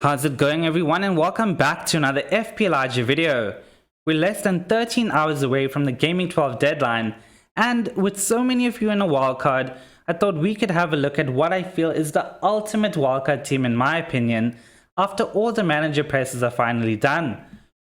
How's it going, everyone, and welcome back to another FPL video. We're less than 13 hours away from the Gaming 12 deadline, and with so many of you in a wildcard, I thought we could have a look at what I feel is the ultimate wildcard team in my opinion, after all the manager presses are finally done.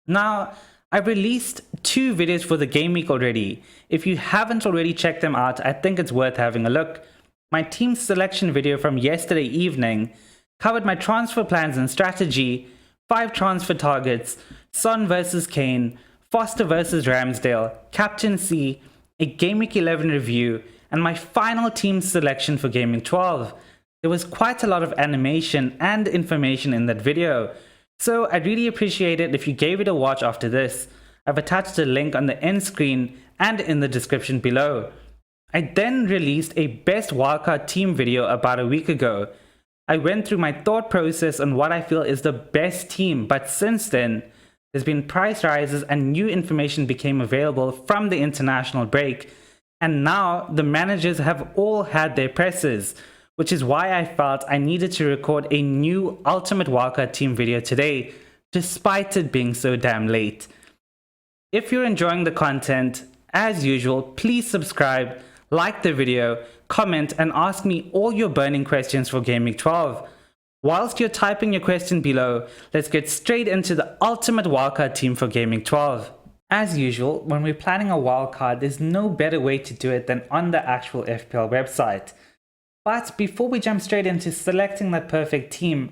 Now, I've released 2 videos for the game week already. If you haven't already checked them out, I think it's worth having a look. My team selection video from yesterday evening covered my transfer plans and strategy, 5 transfer targets, Son versus Kane, Foster versus Ramsdale, captaincy, a Game Week 11 review, and my final team selection for Gaming 12. There was quite a lot of animation and information in that video, so I'd really appreciate it if you gave it a watch after this. I've attached a link on the end screen and in the description below. I then released a best wildcard team video about a week ago. I went through my thought process on what I feel is the best team, but since then, there's been price rises and new information became available from the international break, and now the managers have all had their presses, which is why I felt I needed to record a new Ultimate Wildcard team video today, despite it being so damn late. If you're enjoying the content, as usual, please subscribe, like the video, comment, and ask me all your burning questions for Game Week 12. Whilst you're typing your question below, let's get straight into the ultimate wildcard team for Game Week 12. As usual, when we're planning a wildcard, there's no better way to do it than on the actual FPL website. But before we jump straight into selecting that perfect team,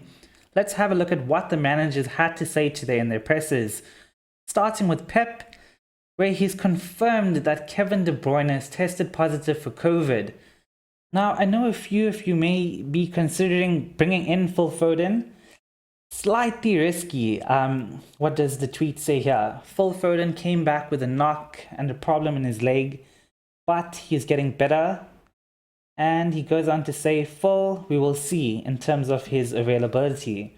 let's have a look at what the managers had to say today in their presses. Starting with Pep, where he's confirmed that Kevin De Bruyne has tested positive for COVID. Now, I know a few of you may be considering bringing in Phil Foden. Slightly risky. What does the tweet say here? Phil Foden came back with a knock and a problem in his leg, but he's getting better. And he goes on to say, Phil, we will see in terms of his availability.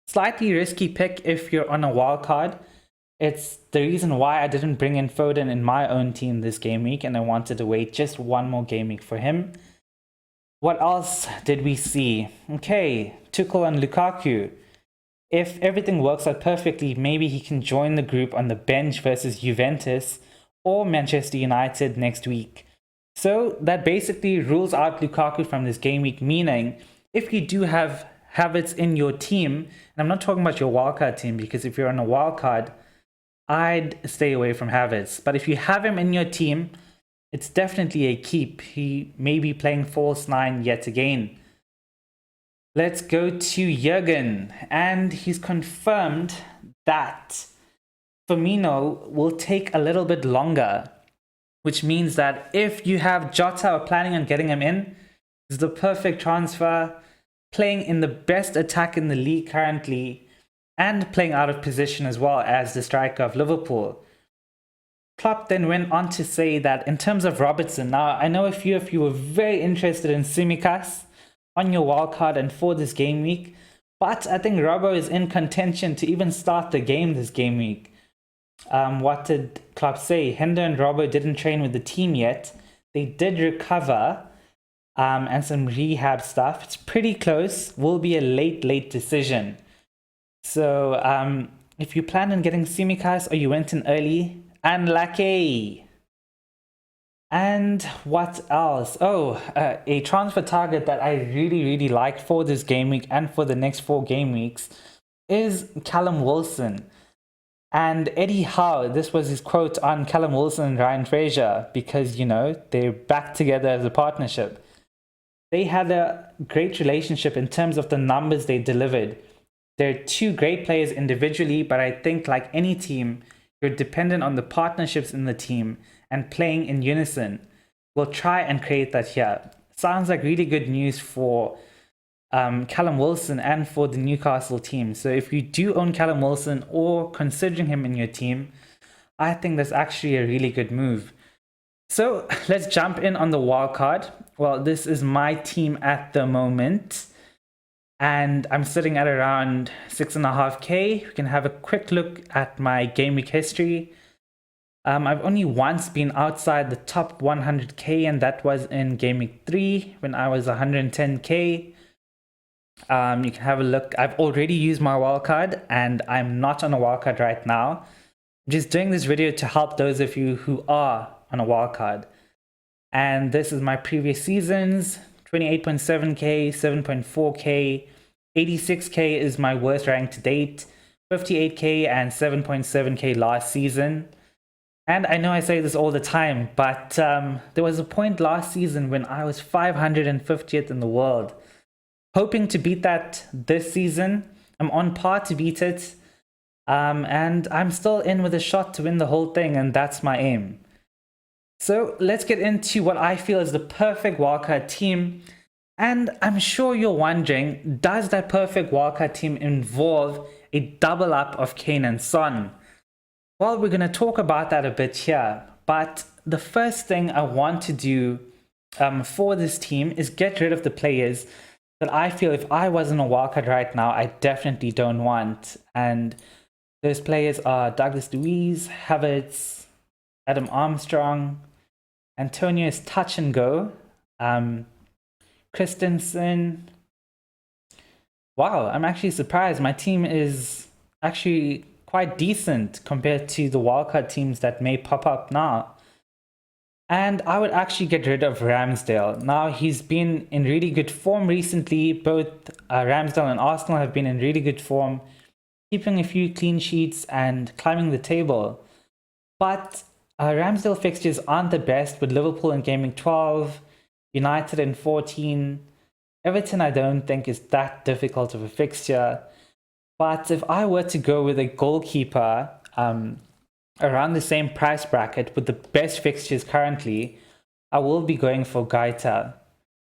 Slightly risky pick if you're on a wild card. It's the reason why I didn't bring in Foden in my own team this game week, and I wanted to wait just one more game week for him. What else did we see? Okay, Tuchel and Lukaku. If everything works out perfectly, maybe he can join the group on the bench versus Juventus or Manchester United next week. So that basically rules out Lukaku from this game week, meaning if you do have Havertz in your team, and I'm not talking about your wildcard team, because if you're on a wildcard, I'd stay away from Havertz. But if you have him in your team, it's definitely a keep. He may be playing false 9 yet again. Let's go to Jurgen, and he's confirmed that Firmino will take a little bit longer, which means that if you have Jota or planning on getting him in, it's the perfect transfer, playing in the best attack in the league currently, and playing out of position as well as the striker of Liverpool. Klopp then went on to say that in terms of Robertson, now I know a few of you were very interested in Tsimikas on your wildcard and for this game week, but I think Robbo is in contention to even start the game this game week. What did Klopp say? Hendo and Robbo didn't train with the team yet. They did recover and some rehab stuff. It's pretty close. Will be a late decision. So if you plan on getting Tsimikas or you went in early, unlucky. And what else? Oh, a transfer target that I really liked for this game week and for the next 4 game weeks is Callum Wilson. And Eddie Howe, this was his quote on Callum Wilson and Ryan Fraser, because, you know, they're back together as a partnership. They had a great relationship in terms of the numbers they delivered. They're 2 great players individually, but I think like any team, you're dependent on the partnerships in the team and playing in unison. We'll try and create that here. Sounds like really good news for Callum Wilson and for the Newcastle team. So if you do own Callum Wilson or considering him in your team, I think that's actually a really good move. So let's jump in on the wildcard. Well, this is my team at the moment, and I'm sitting at around 6.5k. We can have a quick look at my game week history. I've only once been outside the top 100k, and that was in game week 3 when I was 110k. You can have a look. I've already used my wildcard and I'm not on a wildcard right now. I'm just doing this video to help those of you who are on a wildcard. And this is my previous seasons, 28.7k, 7.4k, 86k is my worst rank to date, 58k and 7.7k last season. And I know I say this all the time, but there was a point last season when I was 550th in the world. Hoping to beat that this season. I'm on par to beat it. And I'm still in with a shot to win the whole thing, and that's my aim. So let's get into what I feel is the perfect wildcard team. And I'm sure you're wondering, does that perfect wildcard team involve a double up of Kane and Son? Well, we're going to talk about that a bit here. But the first thing I want to do for this team is get rid of the players that I feel if I wasn't a wildcard right now, I definitely don't want. And those players are Douglas Luiz, Havertz, Adam Armstrong, Antonio is touch and go, Christensen. Wow, I'm actually surprised. My team is actually quite decent compared to the wildcard teams that may pop up now. And I would actually get rid of Ramsdale. Now, he's been in really good form recently. Both Ramsdale and Arsenal have been in really good form, keeping a few clean sheets and climbing the table. But Ramsdale fixtures aren't the best, with Liverpool in Gameweek 12, United in 14. Everton I don't think is that difficult of a fixture. But if I were to go with a goalkeeper around the same price bracket with the best fixtures currently, I will be going for Gaita.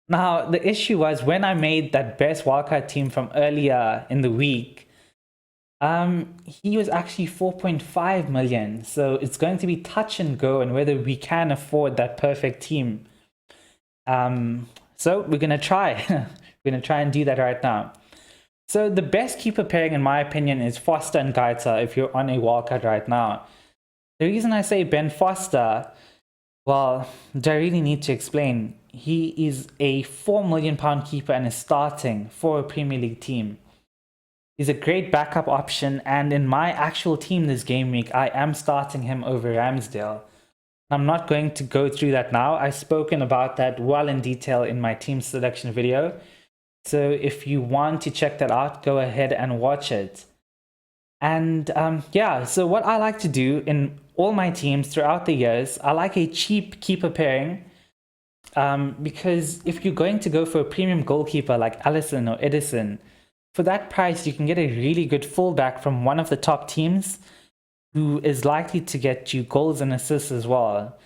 Now, the issue was when I made that best wildcard team from earlier in the week, he was actually 4.5 million. So it's going to be touch and go and whether we can afford that perfect team. So we're going to try. We're going to try and do that right now. So the best keeper pairing, in my opinion, is Foster and Gaita if you're on a wildcard right now. The reason I say Ben Foster, well, do I really need to explain? He is a £4 million keeper and is starting for a Premier League team. He's a great backup option, and in my actual team this game week, I am starting him over Ramsdale. I'm not going to go through that now. I've spoken about that well in detail in my team selection video. So if you want to check that out, go ahead and watch it. And yeah, so what I like to do in all my teams throughout the years, I like a cheap keeper pairing. Because if you're going to go for a premium goalkeeper like Alisson or Edison, for that price, you can get a really good fullback from one of the top teams who is likely to get you goals and assists as well.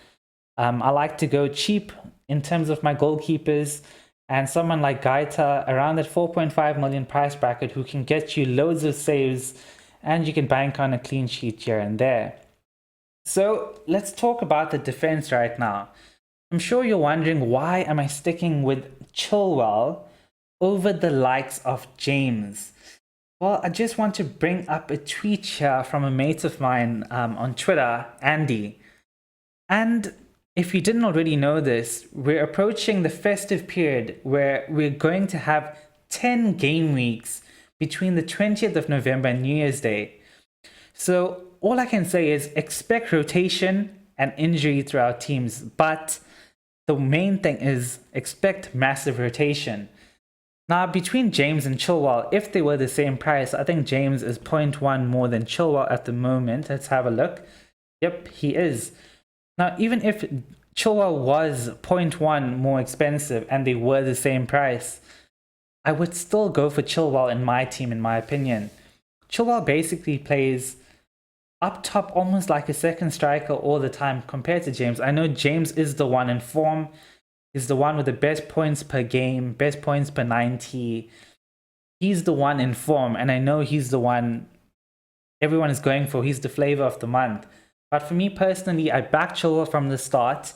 I like to go cheap in terms of my goalkeepers, and someone like Gaita around that 4.5 million price bracket who can get you loads of saves and you can bank on a clean sheet here and there. So let's talk about the defense right now. I'm sure you're wondering, why am I sticking with Chilwell over the likes of James? Well, I just want to bring up a tweet here from a mate of mine on Twitter, Andy. And if you didn't already know this, we're approaching the festive period where we're going to have 10 game weeks between the 20th of November and New Year's Day. So all I can say is expect rotation and injury throughout teams, but the main thing is expect massive rotation. Now, between James and Chilwell, if they were the same price, I think James is 0.1 more than Chilwell at the moment. Let's have a look. Yep, he is. Now, even if Chilwell was 0.1 more expensive and they were the same price, I would still go for Chilwell in my team, in my opinion. Chilwell basically plays up top almost like a second striker all the time compared to James. I know James is the one in form. He's the one with the best points per game, best points per 90. He's the one in form, and I know he's the one everyone is going for. He's the flavor of the month. But for me personally, I backed Chilwell from the start,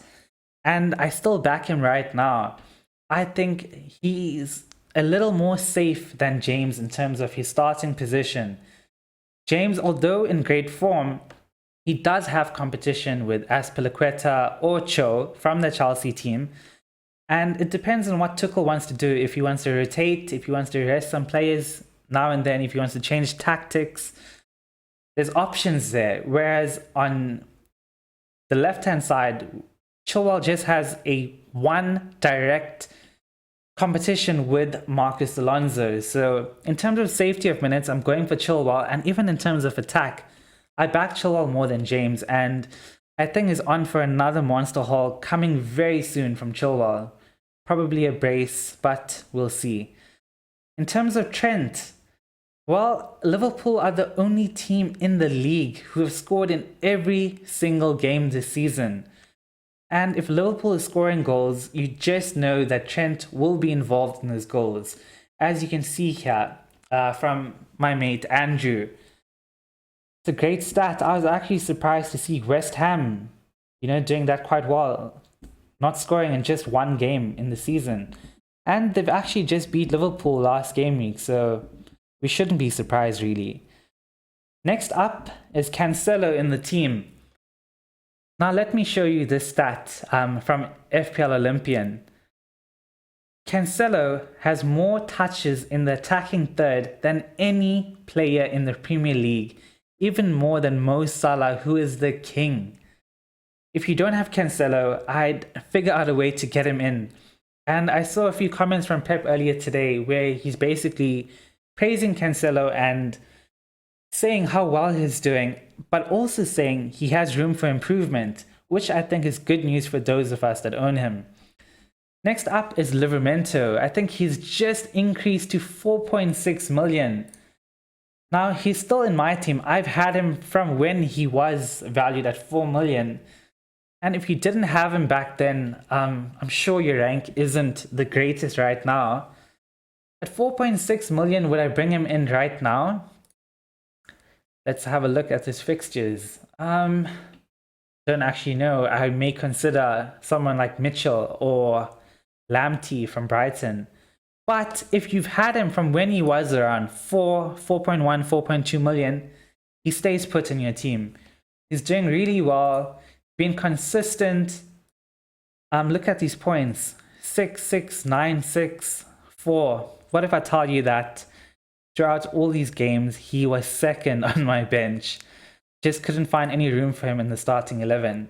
and I still back him right now. I think he's a little more safe than James in terms of his starting position. James, although in great form, he does have competition with Azpilicueta or Cho from the Chelsea team. And it depends on what Tuchel wants to do. If he wants to rotate, if he wants to rest some players now and then, if he wants to change tactics, there's options there. Whereas on the left-hand side, Chilwell just has a one direct competition with Marcus Alonso. So in terms of safety of minutes, I'm going for Chilwell. And even in terms of attack, I back Chilwell more than James. And I think is on for another monster haul coming very soon from Chilwell. Probably a brace, but we'll see. In terms of Trent, well, Liverpool are the only team in the league who have scored in every single game this season. And if Liverpool is scoring goals, you just know that Trent will be involved in those goals. As you can see here from my mate Andrew. It's a great stat. I was actually surprised to see West Ham, doing that quite well. Not scoring in just one game in the season. And they've actually just beat Liverpool last game week, so we shouldn't be surprised really. Next up is Cancelo in the team. Now let me show you this stat from FPL Olympian. Cancelo has more touches in the attacking third than any player in the Premier League, even more than Mo Salah, who is the king. If you don't have Cancelo, I'd figure out a way to get him in. And I saw a few comments from Pep earlier today where he's basically praising Cancelo and saying how well he's doing, but also saying he has room for improvement, which I think is good news for those of us that own him. Next up is Livramento. I think he's just increased to 4.6 million. Now, he's still in my team. I've had him from when he was valued at 4 million. And if you didn't have him back then, I'm sure your rank isn't the greatest right now. At 4.6 million, would I bring him in right now? Let's have a look at his fixtures. Don't actually know. I may consider someone like Mitchell or Lamptey from Brighton. But if you've had him from when he was around 4.1, 4.2 million, he stays put in your team. He's doing really well, being consistent. Look at these points. 6, 6, 9, 6, 4. What if I tell you that throughout all these games, he was second on my bench? Just couldn't find any room for him in the starting 11.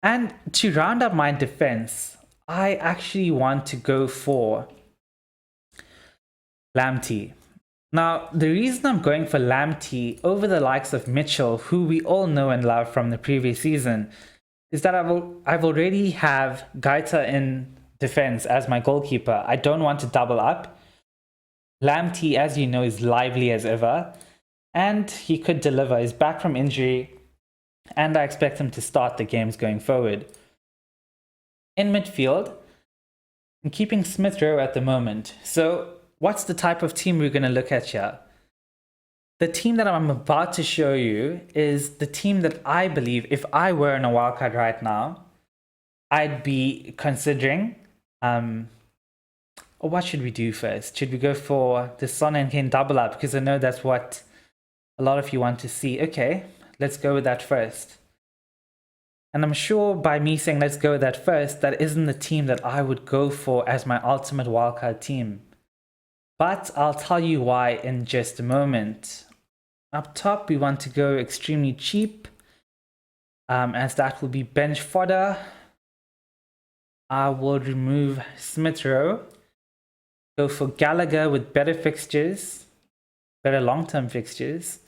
And to round up my defense, I actually want to go for Lamptey. Now, the reason I'm going for Lamptey over the likes of Mitchell, who we all know and love from the previous season, is that I've already have Gaita in defense as my goalkeeper. I don't want to double up. Lamptey, as you know, is lively as ever, and he could deliver. He's back from injury, and I expect him to start the games going forward. In midfield, I'm keeping Smith Rowe at the moment. So what's the type of team we're going to look at here? The team that I'm about to show you is the team that I believe, if I were in a wildcard right now, I'd be considering. Or what should we do first? Should we go for the Son and Kane double up? Because I know that's what a lot of you want to see. Okay, let's go with that first. And I'm sure by me saying let's go with that first, that isn't the team that I would go for as my ultimate wildcard team. But I'll tell you why in just a moment. Up top, we want to go extremely cheap, as that will be bench fodder. I will remove Smith Rowe. Go for Gallagher with better fixtures, better long-term fixtures.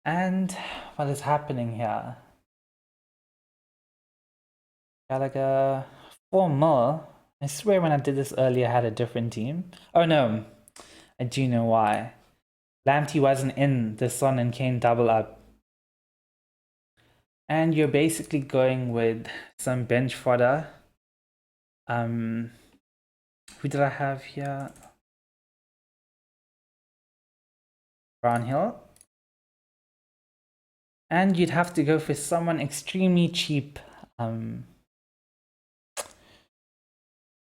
And what is happening here? Gallagher, 4 mil. I swear when I did this earlier I had a different team. Oh no, I do know why. Lamptey wasn't in the Son and Kane double up. And you're basically going with some bench fodder. Who did I have here? Brownhill. And you'd have to go for someone extremely cheap in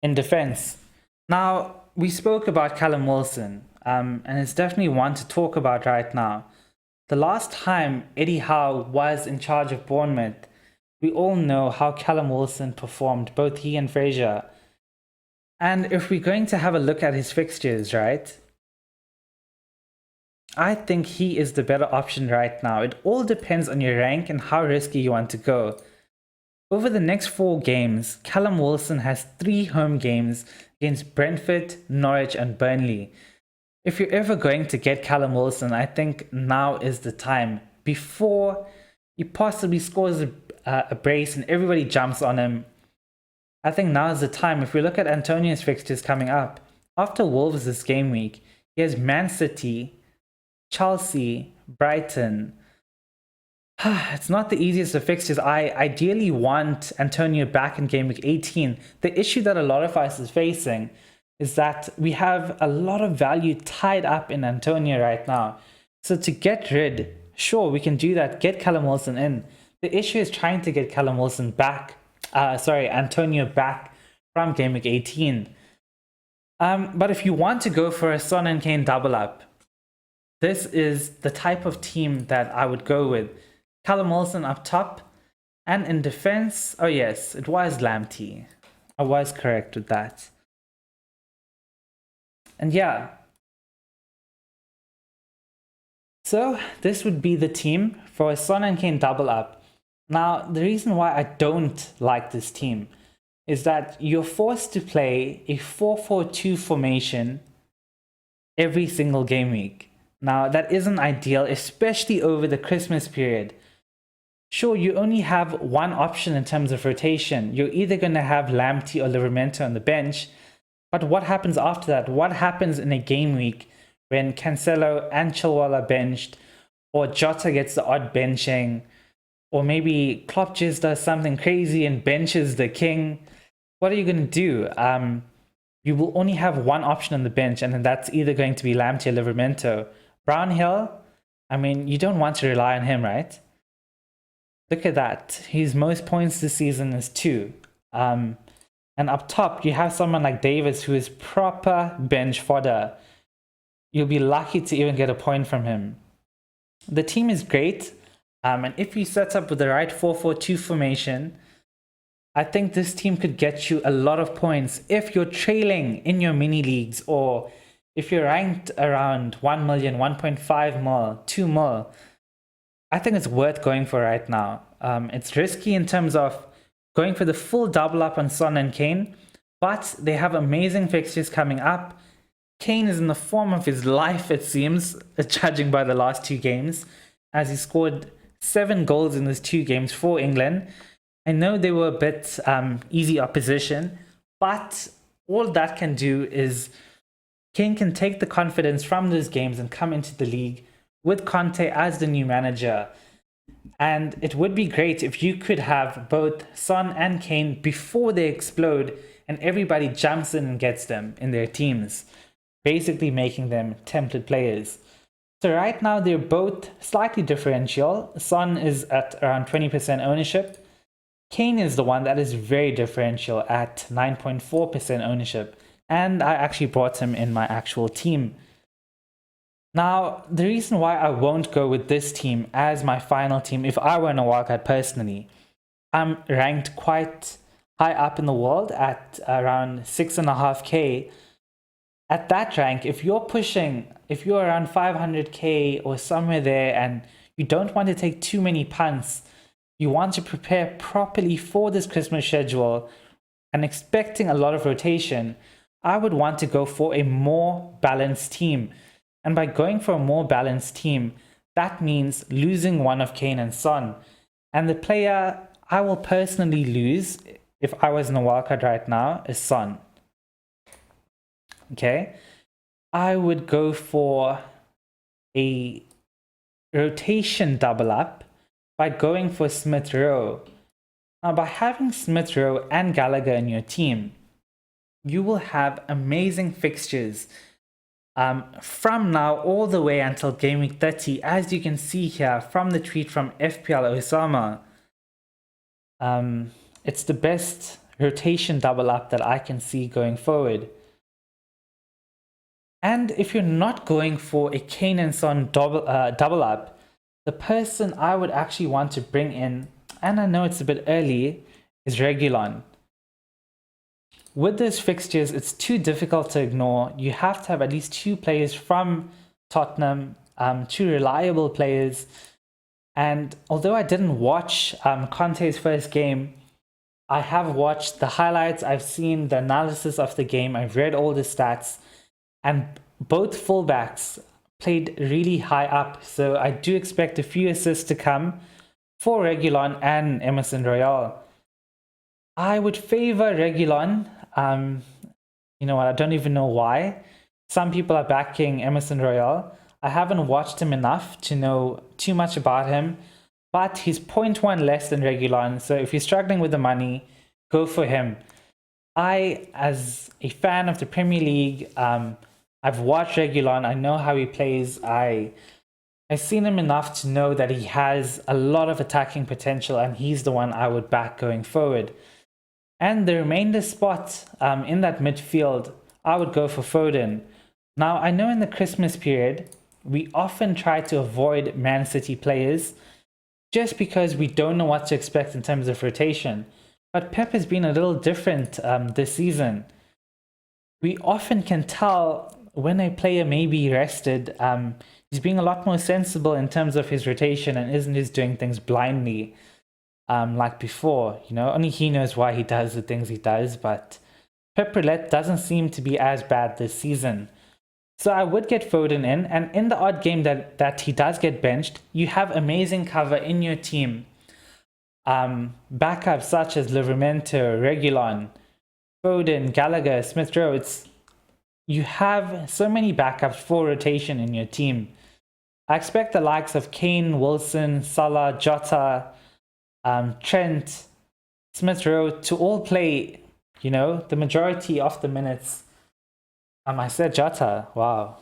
defense. Now, we spoke about Callum Wilson, and it's definitely one to talk about right now. The last time Eddie Howe was in charge of Bournemouth, We all know how Callum Wilson performed, both he and Fraser. And if we're going to have a look at his fixtures, right? I think he is the better option right now. It all depends on your rank and how risky you want to go. Over the next 4 games, Callum Wilson has 3 home games against Brentford, Norwich and Burnley. If you're ever going to get Callum Wilson, I think now is the time. Before he possibly scores a brace and everybody jumps on him, I think now is the time. If we look at Antonio's fixtures coming up, after Wolves this game week, he has Man City, Chelsea, Brighton. It's not the easiest of fixtures. I ideally want Antonio back in game week 18. The issue that a lot of us is facing is that we have a lot of value tied up in Antonio right now. So to get rid, sure, we can do that, get Callum Wilson in. The issue is trying to get Callum Wilson back, Antonio back from game week 18. But if you want to go for a Son and Kane double up, this is the type of team that I would go with. Callum Wilson up top, and in defense, oh yes, it was Lamptey. I was correct with that. And yeah, so this would be the team for a Son and Kane double up. Now, the reason why I don't like this team is that you're forced to play a 4-4-2 formation every single game week. Now, that isn't ideal, especially over the Christmas period. Sure, you only have one option in terms of rotation. You're either going to have Lamptey or Livramento on the bench. But what happens after that? What happens in a game week when Cancelo and Chilwell are benched, or Jota gets the odd benching, or maybe Klopp just does something crazy and benches the king? What are you going to do? You will only have one option on the bench, and then that's either going to be Lamptey or Livramento. Brownhill, I mean, you don't want to rely on him, right? Look at that. His most points this season is 2. And up top, you have someone like Davis who is proper bench fodder. You'll be lucky to even get a point from him. The team is great. And if you set up with the right 4-4-2 formation, I think this team could get you a lot of points if you're trailing in your mini leagues, or if you're ranked around 1 million, 1.5 mil, 2 mil. I think it's worth going for right now. It's risky in terms of going for the full double up on Son and Kane, but they have amazing fixtures coming up. Kane is in the form of his life, it seems, judging by the last 2 games, as he scored 7 goals in those 2 games for England. I know they were a bit easy opposition, but all that can do is Kane can take the confidence from those games and come into the league with Conte as the new manager. And it would be great if you could have both Son and Kane before they explode and everybody jumps in and gets them in their teams, basically making them template players. So right now they're both slightly differential. Son is at around 20% ownership. Kane is the one that is very differential at 9.4% ownership. And I actually brought him in my actual team. Now, the reason why I won't go with this team as my final team, if I were in a wildcard personally, I'm ranked quite high up in the world at around 6.5k. At that rank, if you're around 500k or somewhere there and you don't want to take too many punts, you want to prepare properly for this Christmas schedule and expecting a lot of rotation, I would want to go for a more balanced team. And by going for a more balanced team, that means losing one of Kane and Son. And the player I will personally lose if I was in a wildcard right now is Son. Okay, I would go for a rotation double up by going for Smith Rowe. Now, by having Smith Rowe and Gallagher in your team, you will have amazing fixtures from now all the way until game week 30, as you can see here from the tweet from FPL Osama. It's the best rotation double up that I can see going forward. And if you're not going for a Kane and Son double up, the person I would actually want to bring in and I know it's a bit early, is Reguilon. With those fixtures, it's too difficult to ignore. You have to have at least 2 players from Tottenham, 2 reliable players. And although I didn't watch Conte's first game, I have watched the highlights, I've seen the analysis of the game, I've read all the stats, and both fullbacks played really high up. So I do expect a few assists to come for Reguilon and Emerson Royal. I would favor Reguilon. You know what, I don't even know why. Some people are backing Emerson Royal. I haven't watched him enough to know too much about him, but he's 0.1 less than Reguilon, so if you're struggling with the money, go for him. I, as a fan of the Premier League, I've watched Reguilon, I know how he plays, I've seen him enough to know that he has a lot of attacking potential, and he's the one I would back going forward. And the remainder spot in that midfield, I would go for Foden. Now, I know in the Christmas period, we often try to avoid Man City players just because we don't know what to expect in terms of rotation. But Pep has been a little different this season. We often can tell when a player may be rested. He's being a lot more sensible in terms of his rotation and isn't just doing things blindly like before. You know, only he knows why he does the things he does, but Pep Roulette doesn't seem to be as bad this season. So I would get Foden in, and in the odd game that he does get benched, you have amazing cover in your team. Backups such as Livramento, Reguilon, Foden, Gallagher, Smith Rowe. You have so many backups for rotation in your team. I expect the likes of Kane, Wilson, Salah, Jota, Trent, Smith Rowe to all play, you know, the majority of the minutes. I said Jota. Wow.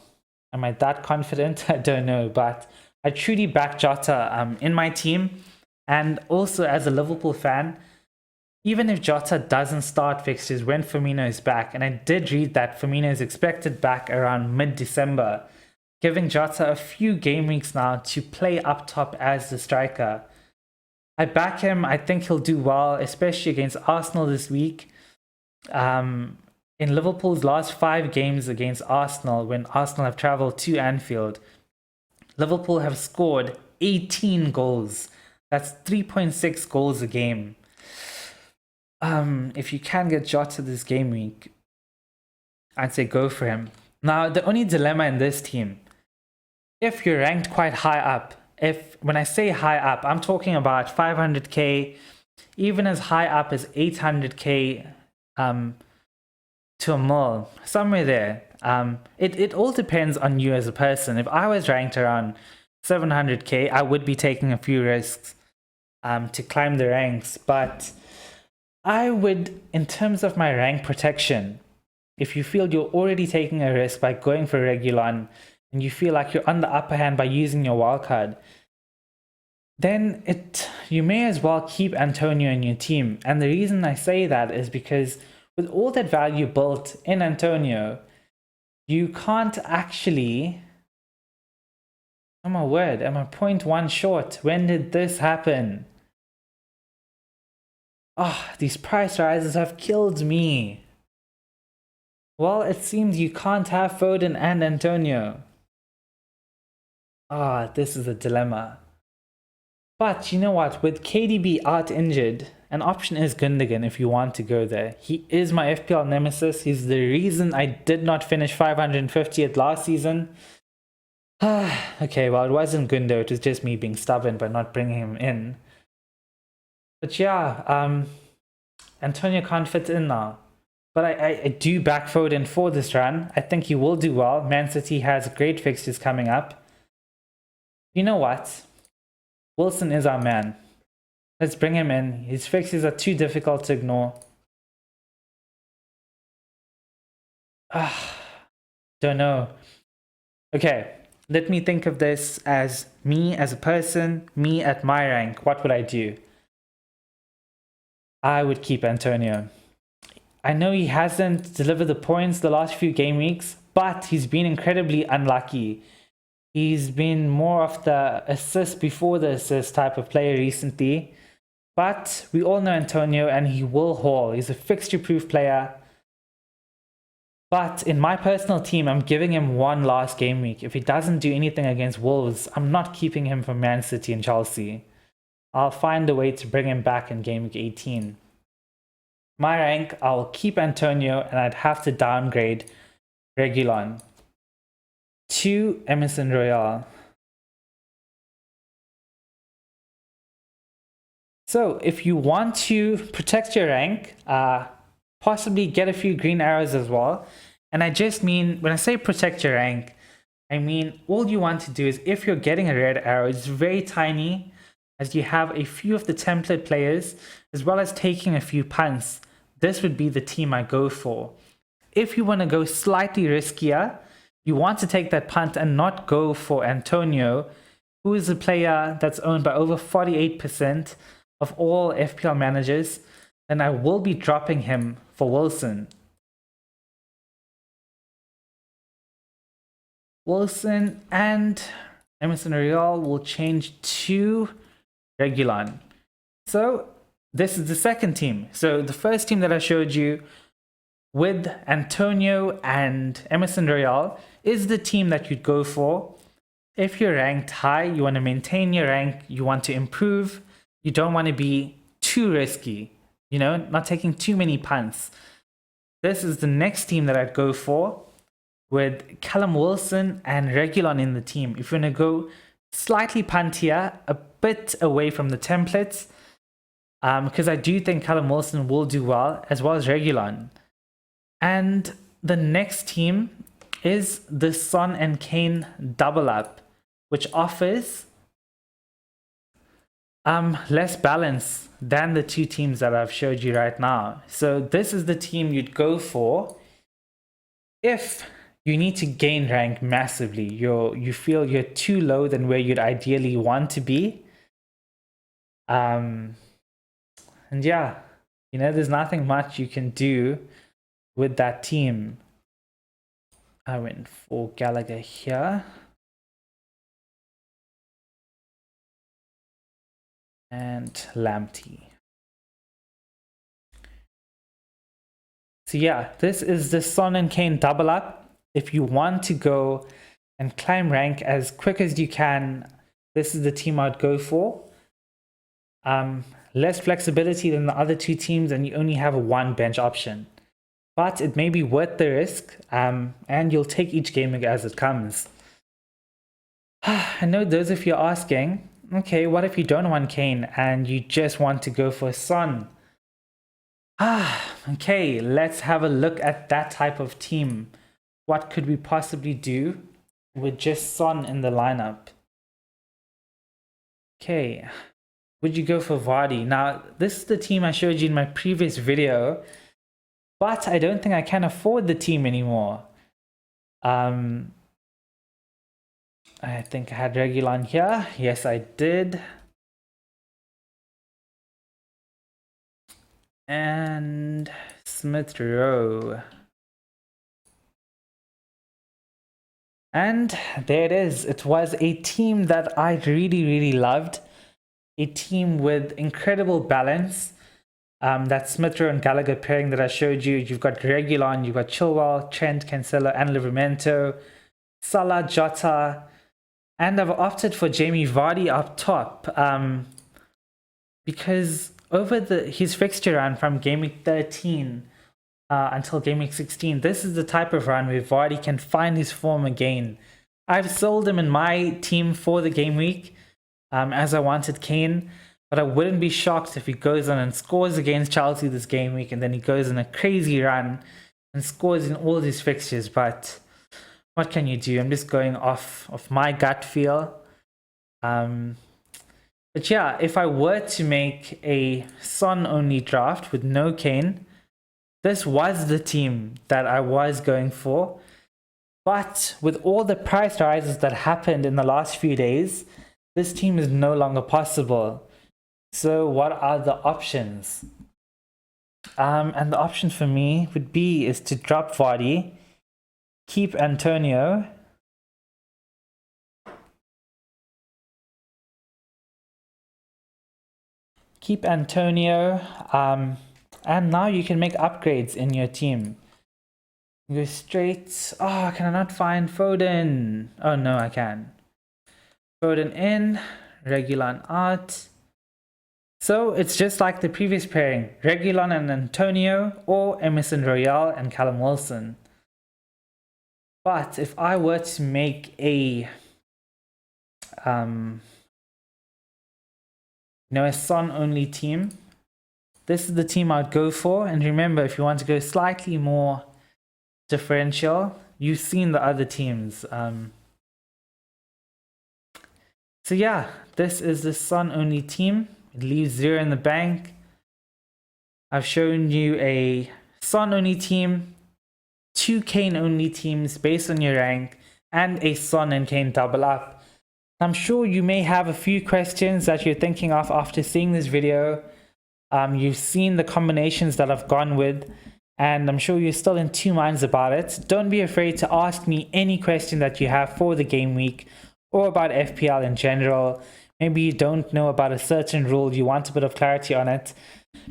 Am I that confident? I don't know. But I truly back Jota in my team. And also as a Liverpool fan, even if Jota doesn't start fixtures when Firmino is back, and I did read that Firmino is expected back around mid-December, giving Jota a few game weeks now to play up top as the striker. I back him. I think he'll do well, especially against Arsenal this week. In Liverpool's last 5 games against Arsenal, when Arsenal have travelled to Anfield, Liverpool have scored 18 goals. That's 3.6 goals a game. If you can get Jota this game week, I'd say go for him. Now, the only dilemma in this team, if you're ranked quite high up, when I say high up, I'm talking about 500k, even as high up as 800k, to a mil, somewhere there. It all depends on you as a person. If I was ranked around 700k, I would be taking a few risks to climb the ranks. But I would, in terms of my rank protection, if you feel you're already taking a risk by going for Reguilon and you feel like you're on the upper hand by using your wildcard, then you may as well keep Antonio in your team. And the reason I say that is because with all that value built in Antonio, you can't actually... Oh my word, am I 0.1 short? When did this happen? Oh, these price rises have killed me. Well, it seems you can't have Foden and Antonio. This is a dilemma. But you know what? With KDB out injured, an option is Gundogan if you want to go there. He is my FPL nemesis. He's the reason I did not finish 550th last season. Okay, well, it wasn't Gundo. It was just me being stubborn by not bringing him in. But yeah, Antonio can't fit in now. But I do back Foden for this run. I think he will do well. Man City has great fixtures coming up. You know what? Wilson is our man. Let's bring him in. His fixtures are too difficult to ignore. Don't know. Okay, let me think of this as me as a person, me at my rank. What would I do? I would keep Antonio. I know he hasn't delivered the points the last few game weeks, but he's been incredibly unlucky. He's been more of the assist before the assist type of player recently. But we all know Antonio, and he will haul. He's a fixture-proof player. But in my personal team, I'm giving him one last game week. If he doesn't do anything against Wolves, I'm not keeping him for Man City and Chelsea. I'll find a way to bring him back in game week 18. My rank, I'll keep Antonio, and I'd have to downgrade Reguilon to Emerson Royale. So if you want to protect your rank, possibly get a few green arrows as well. And I just mean, when I say protect your rank, I mean all you want to do is, if you're getting a red arrow, it's very tiny, as you have a few of the template players, as well as taking a few punts. This would be the team I go for. If you want to go slightly riskier, you want to take that punt and not go for Antonio, who is a player that's owned by over 48% of all FPL managers, then I will be dropping him for Wilson. Wilson and Emerson Royale will change to Reguilon. So this is the second team. So the first team that I showed you with Antonio and Emerson Royale is the team that you'd go for. If you're ranked high, you want to maintain your rank, you want to improve, you don't want to be too risky, you know, not taking too many punts. This is the next team that I'd go for, with Callum Wilson and Reguilon in the team. If you want to go slightly puntier, a bit away from the templates, because I do think Callum Wilson will do well, as Reguilon. And the next team is the Son and Kane double up, which offers less balance than the two teams that I've showed you right now. So this is the team you'd go for if you need to gain rank massively. You feel you're too low than where you'd ideally want to be. And yeah, you know, there's nothing much you can do with that team. I went for Gallagher here. And Lamptey. So yeah, this is the Son and Kane double up. If you want to go and climb rank as quick as you can, this is the team I'd go for. Less flexibility than the other two teams, and you only have one bench option. But it may be worth the risk, and you'll take each game as it comes. I know those of you are asking, okay, what if you don't want Kane and you just want to go for Son? Okay, let's have a look at that type of team. What could we possibly do with just Son in the lineup? Okay, would you go for Vardy? Now, this is the team I showed you in my previous video, but I don't think I can afford the team anymore. I think I had Reguilon here. Yes, I did. And Smith Rowe. And there it is. It was a team that I really loved. A team with incredible balance. That Smith Rowe and Gallagher pairing that I showed you. You've got Reguilon, you've got Chilwell, Trent, Cancelo, and Livramento, Salah, Jota. And I've opted for Jamie Vardy up top, because over his fixture run from Game Week 13 until Game Week 16, this is the type of run where Vardy can find his form again. I've sold him in my team for the game week, as I wanted Kane, but I wouldn't be shocked if he goes on and scores against Chelsea this game week, and then he goes on a crazy run and scores in all his fixtures. But what can you do? I'm just going off of my gut feel. But yeah, if I were to make a Son-only draft with no Kane, this was the team that I was going for. But with all the price rises that happened in the last few days, this team is no longer possible. So what are the options? And the option for me would be is to drop Vardy, keep Antonio, keep Antonio, and now you can make upgrades in your team. Go straight. Oh, can I not find Foden? Oh no, I can. Foden in, Reguilon out. So it's just like the previous pairing, Reguilon and Antonio, or Emerson Royale and Callum Wilson. But if I were to make a a Son only team, this is the team I'd go for. And remember, if you want to go slightly more differential, you've seen the other teams. So yeah, this is the Son only team. It leaves 0 in the bank. I've shown you a Son only team, 2 Kane only teams based on your rank, and a Son and Kane double up. I'm sure you may have a few questions that you're thinking of after seeing this video. You've seen the combinations that I've gone with, and I'm sure you're still in two minds about it. Don't be afraid to ask me any question that you have for the game week or about FPL in general. Maybe you don't know about a certain rule, you want a bit of clarity on it.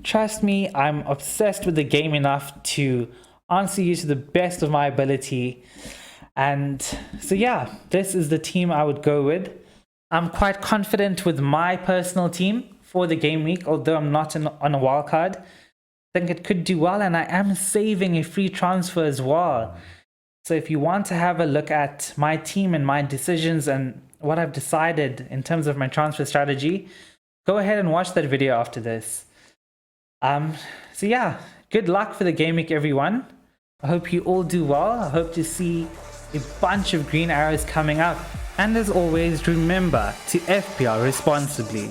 Trust me, I'm obsessed with the game enough to answer you to the best of my ability. And so yeah, this is the team I would go with. I'm quite confident with my personal team for the game week, although I'm not on a wildcard. I think it could do well, and I am saving a free transfer as well. So if you want to have a look at my team and my decisions and what I've decided in terms of my transfer strategy, go ahead and watch that video after this. So yeah, good luck for the game week, everyone. I hope you all do well. I hope to see a bunch of green arrows coming up. And as always, remember to FPL responsibly.